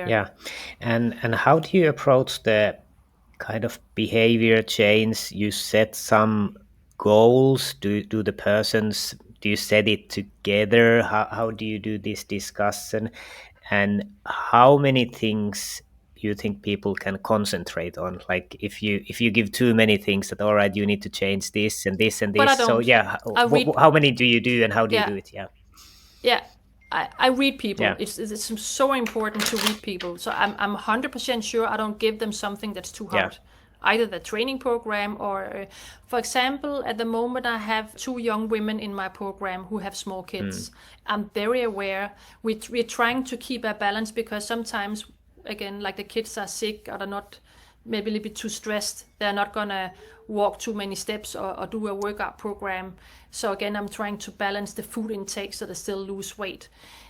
there. Yeah. And how do you approach the kind of behavior change? You set some goals. Do the persons, do you set it together? How do you do this discussion? And how many things you think people can concentrate on? Like if you give too many things that, all right, you need to change this and this and But I this. So don't. yeah, I read. how many do you do and how do you Yeah, do it? Yeah. yeah. I read people. Yeah. It's so important to read people. So I'm 100% sure I don't give them something that's too Yeah. hard. Either the training program or, for example, at the moment I have 2 young women in my program who have small kids. I'm very aware. We're trying to keep a balance because sometimes, again, like the kids are sick or they're not maybe a little bit too stressed. They're not gonna walk too many steps or do a workout program. So again, I'm trying to balance the food intake so they still lose weight.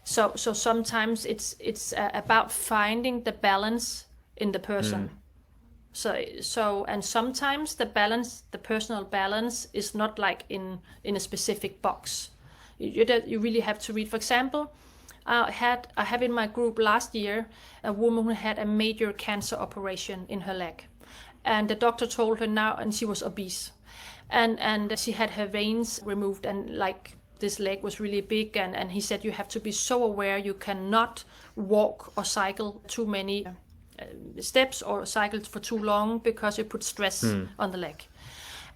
So sometimes it's about finding the balance in the person. So and sometimes the balance, the personal balance, is not like in a specific box. You really have to read. For example, I have in my group last year a woman who had a major cancer operation in her leg, and the doctor told her now, and she was obese, and she had her veins removed, and like this leg was really big, and he said you have to be so aware you cannot walk or cycle too many steps or cycle for too long because it puts stress on the leg.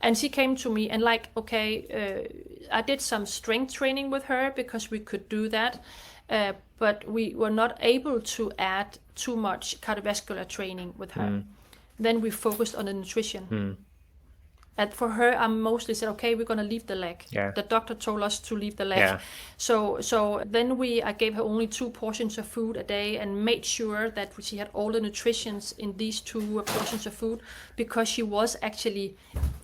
And she came to me and like, okay, I did some strength training with her because we could do that, but we were not able to add too much cardiovascular training with her. Then we focused on the nutrition. And for her, I mostly said, okay, we're gonna leave the leg. Yeah. The doctor told us to leave the leg. Yeah. So then I gave her only 2 portions of food a day and made sure that she had all the nutritions in these 2 portions of food because she was actually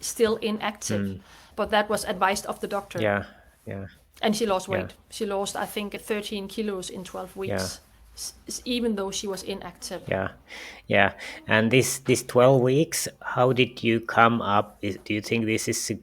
still inactive. But that was advised of the doctor. Yeah. Yeah. And she lost weight. Yeah. She lost, I think, 13 kilos in 12 weeks. Even though she was inactive. Yeah, yeah. And this 12 weeks, how did you come up? Do you think this is a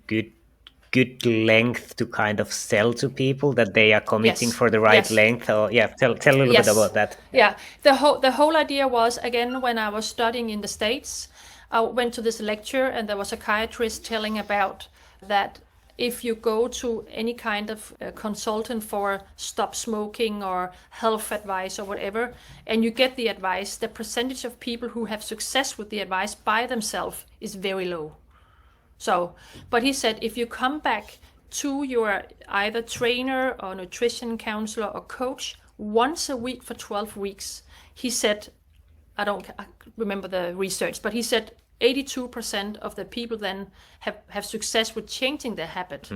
good length to kind of sell to people that they are committing Yes. for the right Yes. length? Or yeah, tell a little bit Yes. about that. Yeah. The whole idea was, again, when I was studying in the States, I went to this lecture and there was a psychiatrist telling about that if you go to any kind of consultant for stop smoking or health advice or whatever, and you get the advice, the percentage of people who have success with the advice by themselves is very low. So, but he said if you come back to your either trainer or nutrition counselor or coach once a week for 12 weeks, he said, I remember the research, but he said 82% of the people then have success with changing their habit.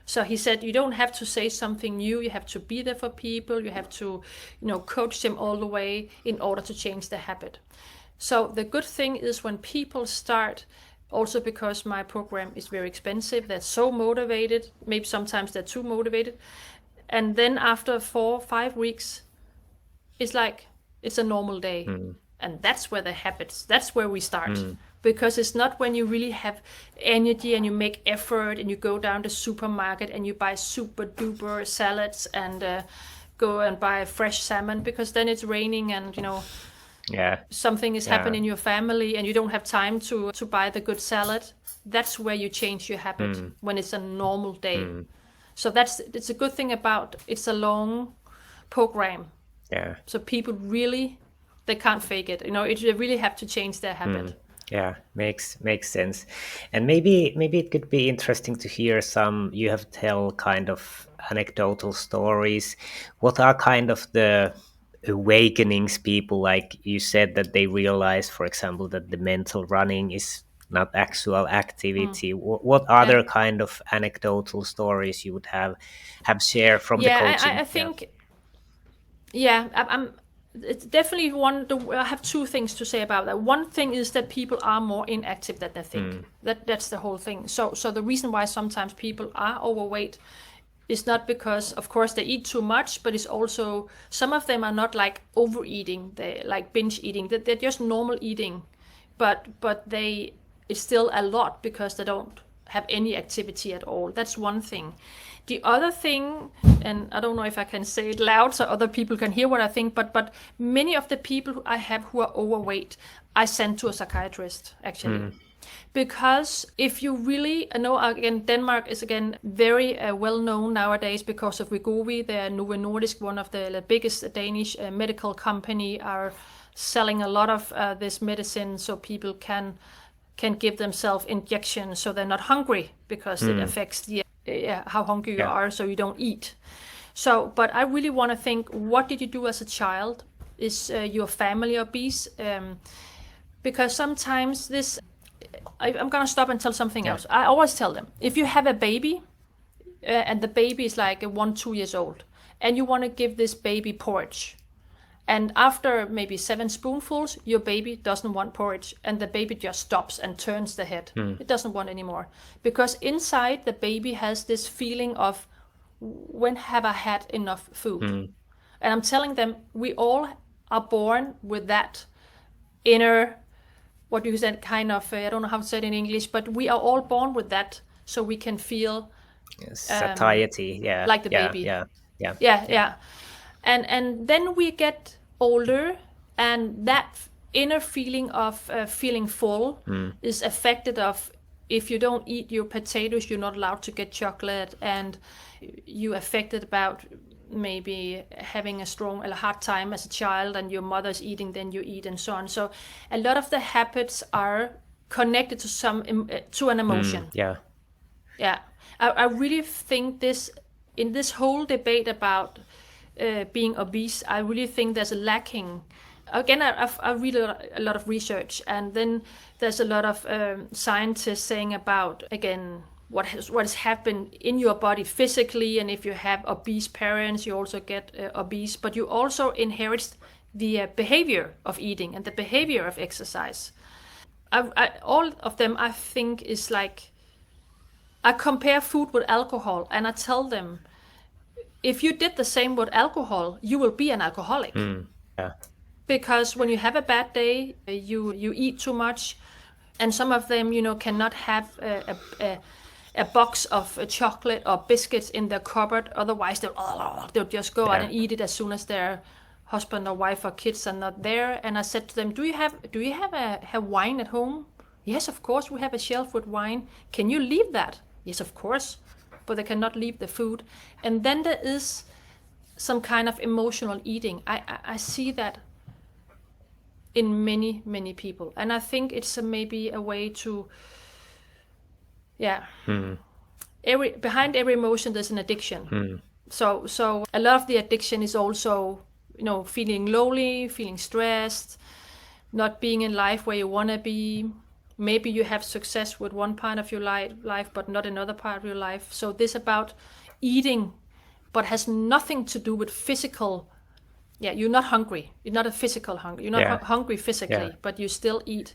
So he said you don't have to say something new, you have to be there for people, you have to, coach them all the way in order to change their habit. So the good thing is when people start, also because my program is very expensive, they're so motivated, maybe sometimes they're too motivated, and then after 4-5 weeks, it's like it's a normal day. And that's where the habits, that's where we start. Because it's not when you really have energy and you make effort and you go down the supermarket and you buy super duper salads and go and buy fresh salmon, because then it's raining and Yeah. something is happening in your family and you don't have time to buy the good salad. That's where you change your habit, when it's a normal day. So it's a good thing about it's a long program. Yeah. So people really, they can't fake it. They really have to change their habit. Yeah, makes sense. And maybe it could be interesting to hear some, you have tell kind of anecdotal stories. What are kind of the awakenings people, like you said, that they realize, for example, that the mental running is not actual activity? What Yeah. other kind of anecdotal stories you would have shared from the Yeah, coaching? I think, yeah, I'm it's definitely I have 2 things to say about that. One thing is that people are more inactive than they think. That's the whole thing. So the reason why sometimes people are overweight is not because, of course, they eat too much, but it's also some of them are not like overeating, they like binge eating. They're just normal eating, but it's still a lot because they don't have any activity at all. That's one thing. The other thing, and I don't know if I can say it loud so other people can hear what I think, but many of the people I have who are overweight, I send to a psychiatrist, actually. Because if you really, I know again, Denmark is again very well known nowadays because of Wegovy. They're Novo Nordisk, one of the biggest Danish medical company, are selling a lot of this medicine so people can give themselves injections so they're not hungry, because it affects the how hungry you are, so you don't eat. So, but I really want to think, what did you do as a child? Is your family obese? Because sometimes this, I'm going to stop and tell something else. I always tell them, if you have a baby, and the baby is like 1-2 years old, and you want to give this baby porridge, and after maybe 7 spoonfuls, your baby doesn't want porridge, and the baby just stops and turns the head. It doesn't want anymore. Because inside the baby has this feeling of, when have I had enough food? And I'm telling them, we all are born with that inner, what you said, kind of, I don't know how to say it in English, but we are all born with that, so we can feel satiety, like the baby. Yeah. And then we get older, and that inner feeling of feeling full is affected of, if you don't eat your potatoes, you're not allowed to get chocolate, and you affected about maybe having a hard time as a child, and your mother's eating, then you eat, and so on. So a lot of the habits are connected to an emotion. I really think in this whole debate about being obese, I really think there's a lacking. Again, I read a lot of research, and then there's a lot of scientists saying about, again, what has happened in your body physically, and if you have obese parents, you also get obese, but you also inherit the behavior of eating and the behavior of exercise. All of them, I think, is like, I compare food with alcohol, and I tell them, if you did the same with alcohol, you will be an alcoholic. Because when you have a bad day, you eat too much, and some of them, cannot have a box of chocolate or biscuits in their cupboard. Otherwise, they'll just go out and eat it as soon as their husband or wife or kids are not there. And I said to them, do you have wine at home? Yes, of course, we have a shelf with wine. Can you leave that? Yes, of course. But they cannot leave the food. And then there is some kind of emotional eating. I see that in many, many people. And I think it's maybe a way to, behind every emotion there's an addiction. So a lot of the addiction is also, feeling lonely, feeling stressed, not being in life where you want to be. Maybe you have success with one part of your life, but not another part of your life. So this about eating, but has nothing to do with physical. You're not hungry. You're not a physical hunger. You're not hungry physically, but you still eat.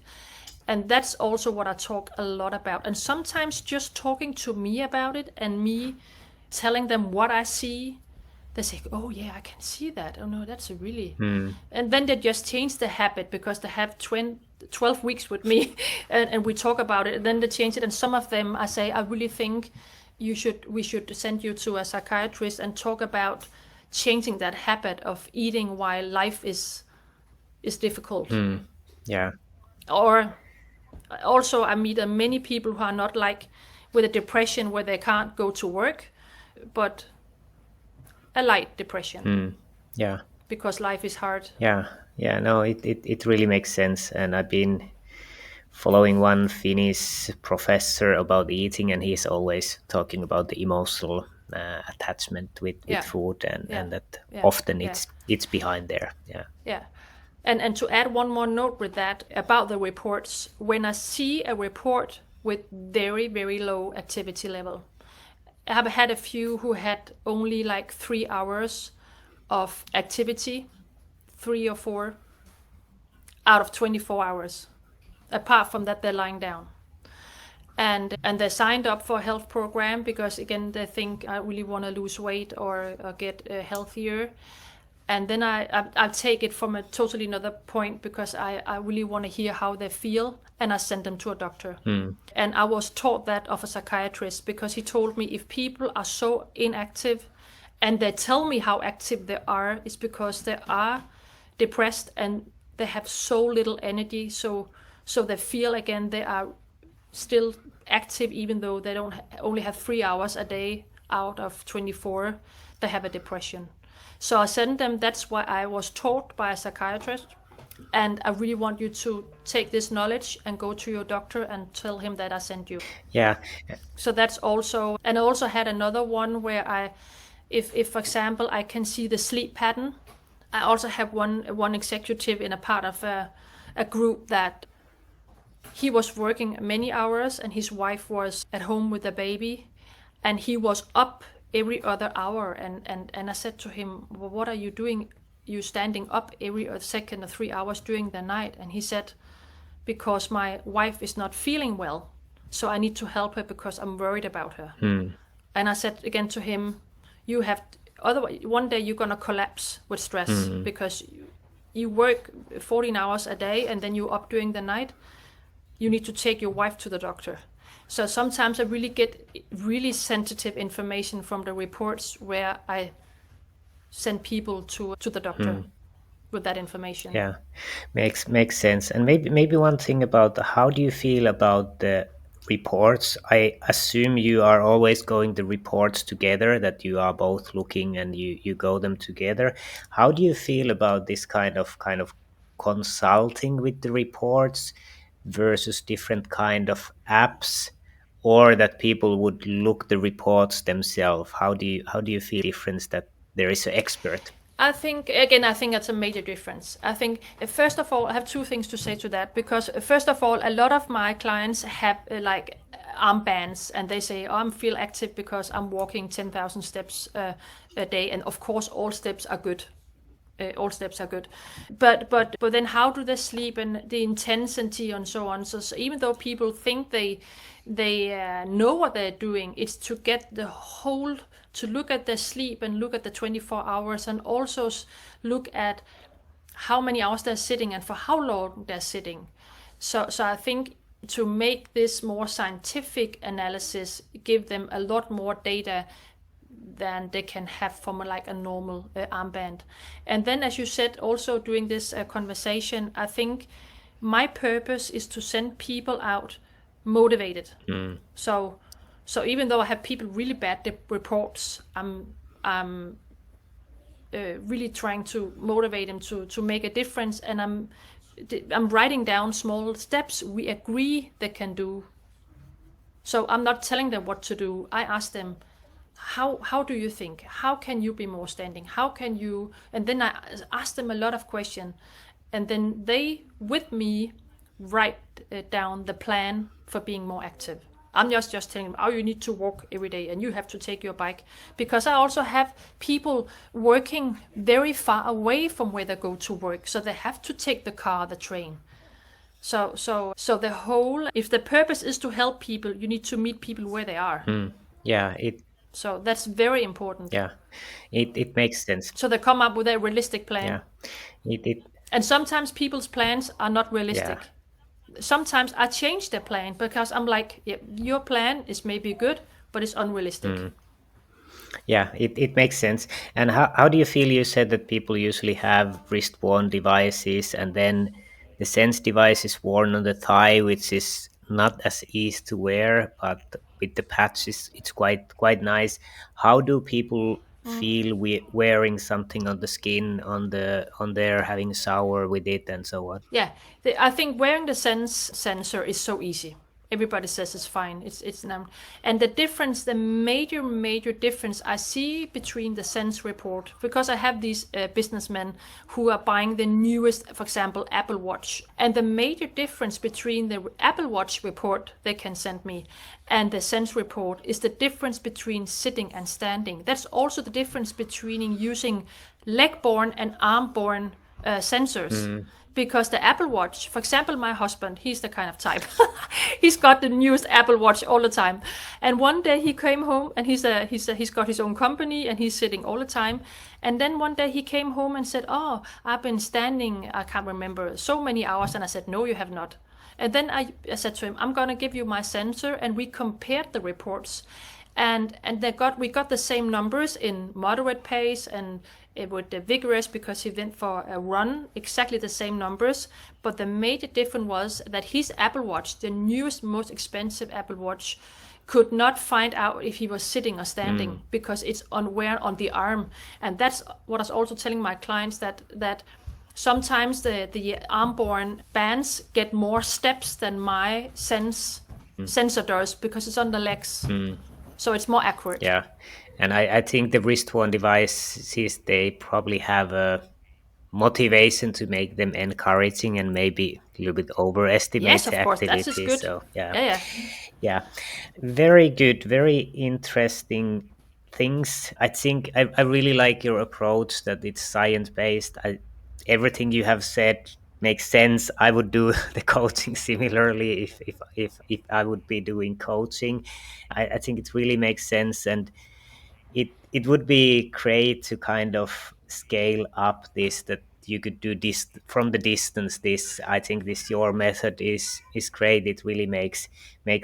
And that's also what I talk a lot about. And sometimes just talking to me about it and me telling them what I see, they say, oh yeah, I can see that. Oh no, that's a really... And then they just change the habit because they have 12 weeks with me and we talk about it. And then they change it. And some of them, I say, I really think we should send you to a psychiatrist and talk about changing that habit of eating while life is difficult. Or also I meet many people who are not like with a depression where they can't go to work, but a light depression. Because life is hard. No, it really makes sense. And I've been following one Finnish professor about eating, and he's always talking about the emotional attachment with food, and that often it's behind there. And to add one more note with that about the reports, when I see a report with very, very low activity level, I have had a few who had only like 3 hours of activity, 3 or 4 out of 24 hours. Apart from that, they're lying down. And they signed up for a health program because, again, they think I really want to lose weight or get healthier. And then I take it from a totally another point, because I really want to hear how they feel, and I send them to a doctor. And I was taught that of a psychiatrist, because he told me if people are so inactive and they tell me how active they are, it's because they are depressed and they have so little energy. So they feel again they are still active, even though they don't only have 3 hours a day out of 24. They have a depression. So I send them. That's why I was taught by a psychiatrist. And I really want you to take this knowledge and go to your doctor and tell him that I sent you. Yeah. So that's also, and I also had another one where if for example, I can see the sleep pattern. I also have one executive in a part of a group that he was working many hours and his wife was at home with the baby, and he was up every other hour. And I said to him, well, what are you doing? You standing up every second or 3 hours during the night? And he said, because my wife is not feeling well, so I need to help her because I'm worried about her. And I said again to him, you have, otherwise one day you're gonna collapse with stress, because you work 14 hours a day and then you're up during the night. You need to take your wife to the doctor. So sometimes I really get really sensitive information from the reports where I send people to the doctor with that information. Yeah, makes sense. And maybe one thing about how do you feel about the reports? I assume you are always going the reports together, that you are both looking and you go them together. How do you feel about this kind of consulting with the reports versus different kind of apps, or that people would look the reports themselves? How do you feel difference that there is an expert? I think that's a major difference. I think, first of all, I have two things to say to that, because first of all, a lot of my clients have like armbands, and they say, oh, I feel active because I'm walking 10,000 steps a day. And of course, all steps are good. All steps are good. But then how do they sleep, and the intensity and so on. So even though people think they know what they're doing, it's to get the whole, to look at their sleep and look at the 24 hours, and also look at how many hours they're sitting and for how long they're sitting. So I think to make this more scientific analysis, give them a lot more data than they can have from like a normal armband. And then, as you said, also during this conversation, I think my purpose is to send people out motivated. So even though I have people really bad reports, I'm really trying to motivate them to make a difference, and I'm writing down small steps we agree they can do. So I'm not telling them what to do. I ask them, how do you think? How can you be more standing? How can you? And then I ask them a lot of questions, and then they, with me, write down the plan for being more active. I'm just telling them, oh, you need to walk every day and you have to take your bike. Because I also have people working very far away from where they go to work. So they have to take the car, the train. So the whole, if the purpose is to help people, you need to meet people where they are. Yeah, so that's very important. Yeah, it makes sense. So they come up with a realistic plan. Yeah, and sometimes people's plans are not realistic. Yeah. Sometimes I change their plan because I'm like, yeah, your plan is maybe good, but it's unrealistic. Yeah, it makes sense. And how do you feel? You said that people usually have wrist-worn devices, and then the Sense device is worn on the thigh, which is not as easy to wear, but with the patches, it's quite nice. How do people feel wearing something on the skin, on their having a shower with it, and so on? Yeah, I think wearing the Sense sensor is so easy. Everybody says it's fine. It's and the difference, the major difference I see between the Sense report, because I have these businessmen who are buying the newest, for example, Apple Watch, and the major difference between the Apple Watch report they can send me and the Sense report is the difference between sitting and standing. That's also the difference between using leg-borne and arm-borne sensors. Because the Apple Watch, for example, my husband, he's the kind of type. He's got the newest Apple Watch all the time. And one day he came home, and he's got his own company, and he's sitting all the time. And then one day he came home and said, "Oh, I've been standing, I can't remember, so many hours." And I said, "No, you have not." And then I said to him, "I'm gonna give you my sensor," and we compared the reports, and we got the same numbers in moderate pace and with the vigorous, because he went for a run, exactly the same numbers. But the major difference was that his Apple Watch, the newest, most expensive Apple Watch, could not find out if he was sitting or standing because it's on the arm. And that's what I was also telling my clients, that sometimes the arm-borne bands get more steps than my sensor does, because it's on the legs. So it's more accurate. Yeah. And I think the wrist-worn devices, they probably have a motivation to make them encouraging and maybe a little bit overestimate Yes, the of course, that's activity. good. So Yeah. yeah, very good, very interesting things. I think I really like your approach, that it's science-based. Everything you have said makes sense. I would do the coaching similarly if I would be doing coaching. I think it really makes sense, and it would be great to kind of scale up this, that you could do this from the distance. This, I think, this your method is great. It really makes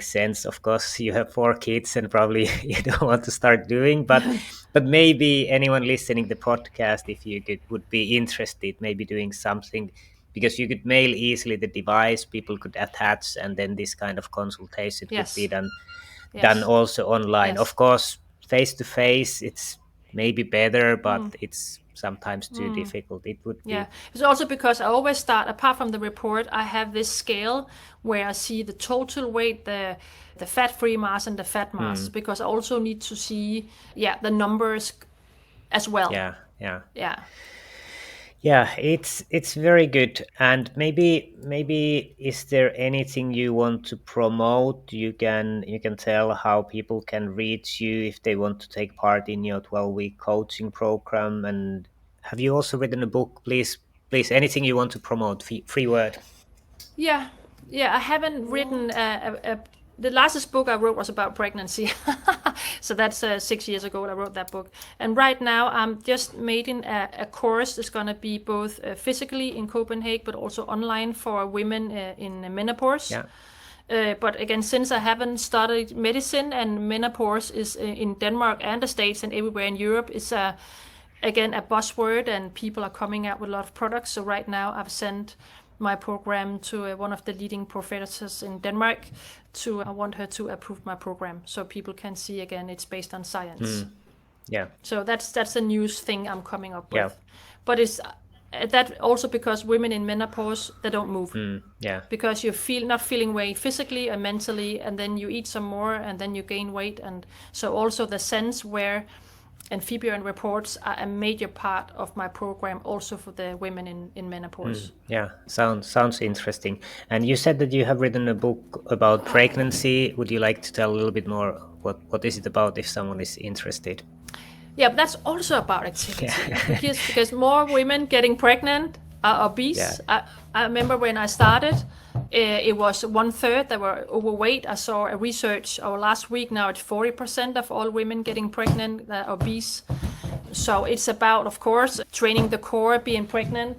sense. Of course, you have 4 kids and probably you don't want to start doing, but maybe anyone listening the podcast, if you would be interested, maybe doing something, because you could mail easily the device, people could attach, and then this kind of consultation could be Yes. done Yes. also online. Yes. Of course, face to face, it's maybe better, but it's sometimes too difficult. It would Yeah, be. it's also because I always start, apart from the report, I have this scale where I see the total weight, the fat-free mass and the fat mass, because I also need to see, the numbers as well. Yeah. Yeah. Yeah, it's very good. And maybe is there anything you want to promote? You can tell how people can reach you if they want to take part in your 12-week coaching program. And have you also written a book? Please, anything you want to promote, free word. Yeah, I haven't written the last book I wrote was about pregnancy. So that's 6 years ago I wrote that book. And right now I'm just making a course. It's going to be both physically in Copenhagen, but also online for women in menopause. Yeah. But again, since I haven't studied medicine, and menopause is in Denmark and the States and everywhere in Europe, it's again a buzzword, and people are coming out with a lot of products. So right now I've sent my program to one of the leading professors in Denmark. I want her to approve my program, so people can see again it's based on science. Yeah. So that's a new thing I'm coming up with. Yeah. But it's that also because women in menopause, they don't move. Yeah. Because you feel not feeling way physically and mentally, and then you eat some more, and then you gain weight. And so also the sense where, and Fibion reports are a major part of my program, also for the women in menopause. Yeah, sounds interesting. And you said that you have written a book about pregnancy. Would you like to tell a little bit more? What is it about, if someone is interested? Yeah, but that's also about activity. Yeah. because more women getting pregnant are obese. Yeah. I remember when I started, it was 1/3 that were overweight. I saw a research last week. Now it's 40% of all women getting pregnant that are obese. So it's about, of course, training the core, being pregnant,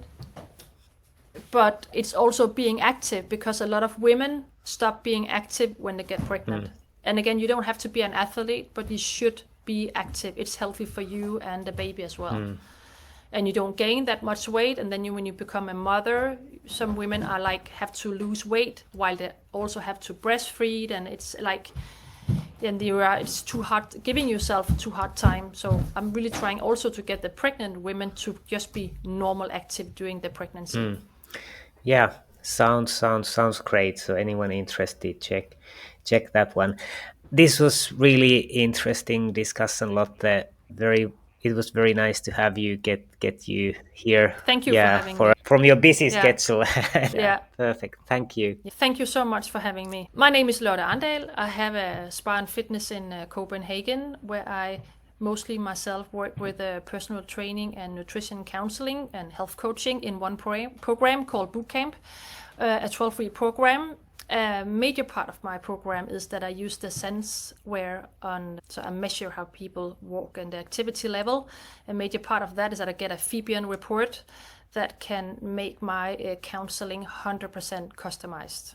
but it's also being active, because a lot of women stop being active when they get pregnant. And again, you don't have to be an athlete, but you should be active. It's healthy for you and the baby as well. And you don't gain that much weight. And then when you become a mother, some women are have to lose weight while they also have to breastfeed, and it's it's too hard, giving yourself too hard time. So I'm really trying also to get the pregnant women to just be normal active during the pregnancy. Yeah, sounds great. So anyone interested, check that one. This was really interesting discussion, Lotte. It was very nice to have you get you here. Thank you for having me. From your busy Yeah. schedule. Yeah. Perfect. Thank you. Thank you so much for having me. My name is Lotte Arndal. I have a spa and fitness in Copenhagen, where I mostly myself work with personal training and nutrition counseling and health coaching in one program called Bootcamp, a 12-week program. A major part of my program is that I use the sense so I measure how people walk and the activity level. A major part of that is that I get a Fibion report that can make my counseling 100% customized.